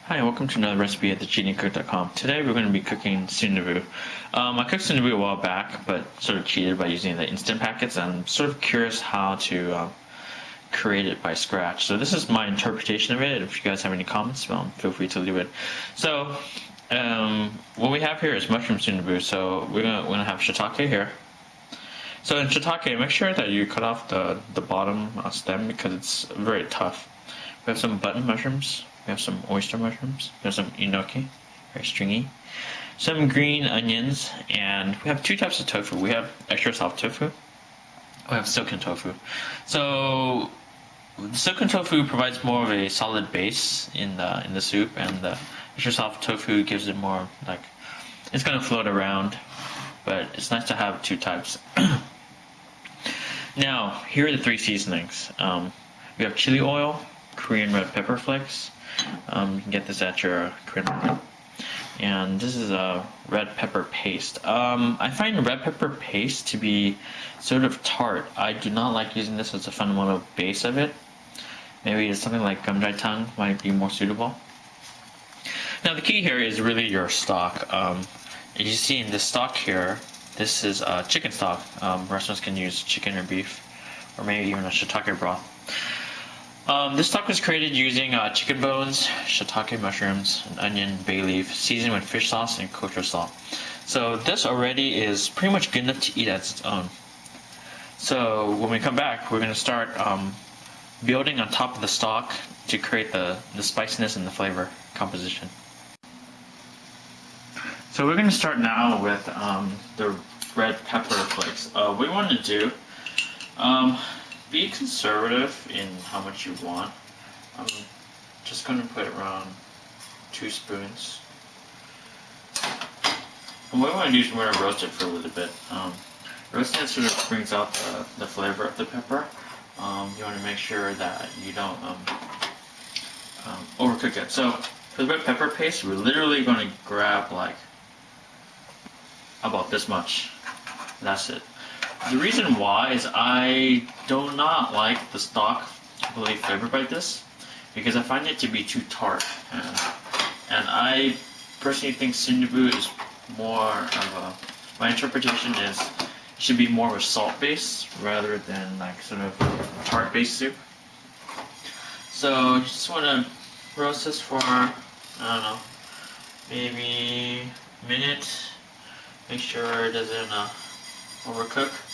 Hi, and welcome to another recipe at thecheatingcook.com. Today we're going to be cooking sundubu. I cooked sundubu a while back, but sort of cheated by using the instant packets. I'm sort of curious how to create it by scratch. So this is my interpretation of it. If you guys have any comments, feel free to leave it. So what we have here is mushroom sundubu. So we're gonna have shiitake here. So in shiitake, make sure that you cut off the bottom stem because it's very tough. We have some button mushrooms. We have some oyster mushrooms. We have some enoki, very stringy. Some green onions, and we have two types of tofu. We have extra soft tofu. We have silken tofu. So the silken tofu provides more of a solid base in the soup, and the extra soft tofu gives it more like it's gonna float around. But it's nice to have two types. Now here are the three seasonings. We have chili oil, Korean red pepper flakes. You can get this at your Korean market. And this is a red pepper paste. I find red pepper paste to be sort of tart. I do not like using this as a fundamental base of it. Maybe something like gamjaetang might be more suitable. Now the key here is really your stock. As you see in this stock here, this is chicken stock. Restaurants can use chicken or beef, or maybe even a shiitake broth. This stock was created using chicken bones, shiitake mushrooms, an onion, bay leaf, seasoned with fish sauce and kosher salt. So this already is pretty much good enough to eat as its own. So when we come back, we're going to start building on top of the stock to create the spiciness and the flavor composition. So we're going to start now with the red pepper flakes. What we want to do, be conservative in how much you want. I'm just going to put around 2 spoons. And what we want to do is we're going to roast it for a little bit. Roasting it sort of brings out the flavor of the pepper. You want to make sure that you don't overcook it. So for the red pepper paste, we're literally going to grab like about this much. That's it. The reason why is I do not like the stock really flavored by this because I find it to be too tart, and I personally think sundubu is more of a, my interpretation is it should be more of a salt base rather than like sort of tart based soup. So you just want to roast this for, I don't know, maybe a minute. Make sure it doesn't overcook.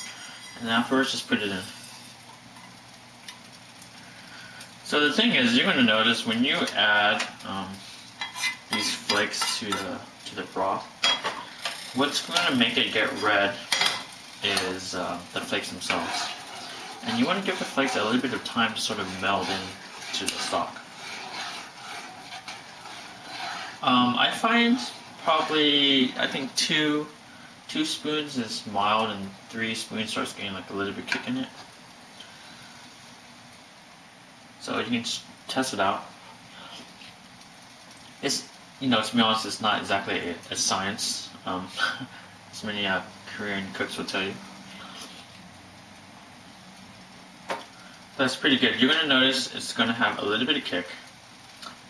And afterwards, just put it in. So the thing is, you're going to notice when you add these flakes to the broth, what's going to make it get red is the flakes themselves. And you want to give the flakes a little bit of time to sort of meld into the stock. I find probably, I think two spoons is mild, and 3 spoons starts getting like a little bit kick in it. So you can just test it out. It's, you know, to be honest, it's not exactly a science, as many Korean cooks will tell you. But it's pretty good. You're going to notice it's going to have a little bit of kick,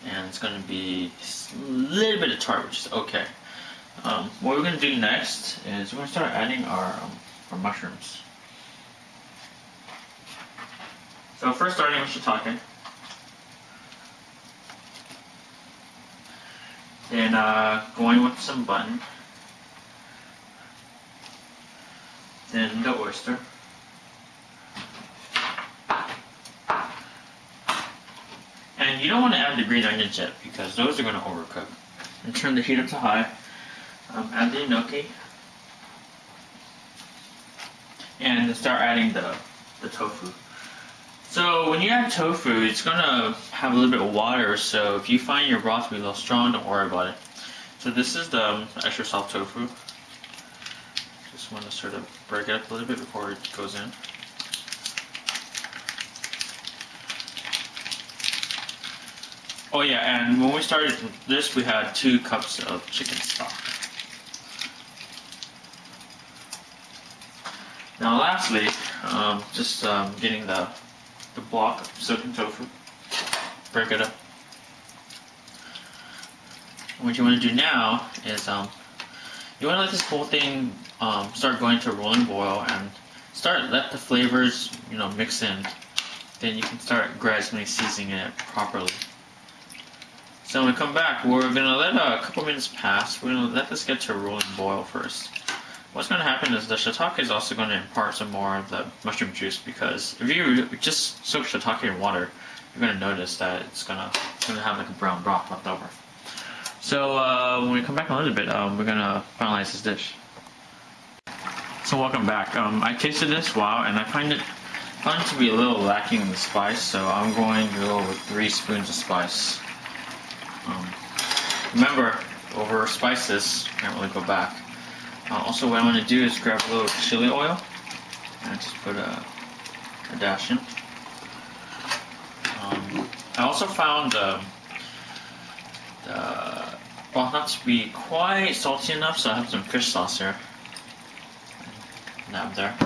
and it's going to be a little bit of tart, which is okay. What we're going to do next is we're going to start adding our mushrooms. So first starting with shiitake. Then going with some button. Then the oyster. And you don't want to add the green onions yet because those are going to overcook. And turn the heat up to high. Add the enoki, and start adding the tofu. So when you add tofu, it's going to have a little bit of water, so if you find your broth to be a little strong, don't worry about it. So this is the extra soft tofu. Just want to sort of break it up a little bit before it goes in. Oh yeah, and when we started this, we had 2 cups of chicken stock. Now lastly, just getting the block of silken tofu, break it up. What you want to do now is you want to let this whole thing start going to a rolling boil and let the flavors mix in. Then you can start gradually seasoning it properly. So when we come back, we're going to let a couple minutes pass. We're going to let this get to a rolling boil first. What's going to happen is the shiitake is also going to impart some more of the mushroom juice, because if you just soak shiitake in water, you're going to notice that it's going to have like a brown broth left over. So when we come back in a little bit, we're going to finalize this dish. So welcome back. I tasted this, wow, and I find it to be a little lacking in the spice, so I'm going to go with 3 spoons of spice. Remember, over spices, can't really go back. Also, what I want to do is grab a little chili oil and just put a dash in. I also found well, not to be quite salty enough, so I have some fish sauce here. Nab there.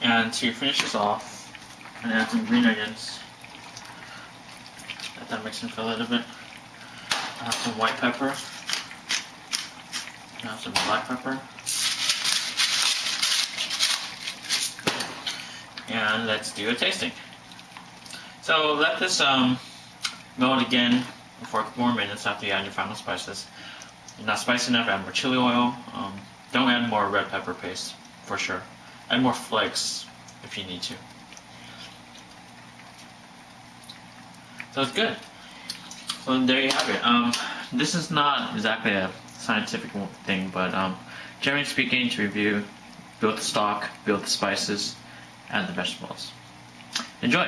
And to finish this off, I'm going to add some green onions. Let that mix in for a little bit. I have some white pepper. I have some black pepper. And let's do a tasting. So let this melt again for a couple more minutes after you add your final spices. If you're not spicy enough, add more chili oil. Don't add more red pepper paste, for sure. Add more flakes if you need to. So it's good. So there you have it. This is not exactly a scientific thing, but generally speaking, to review, build the stock, build the spices, and the vegetables. Enjoy!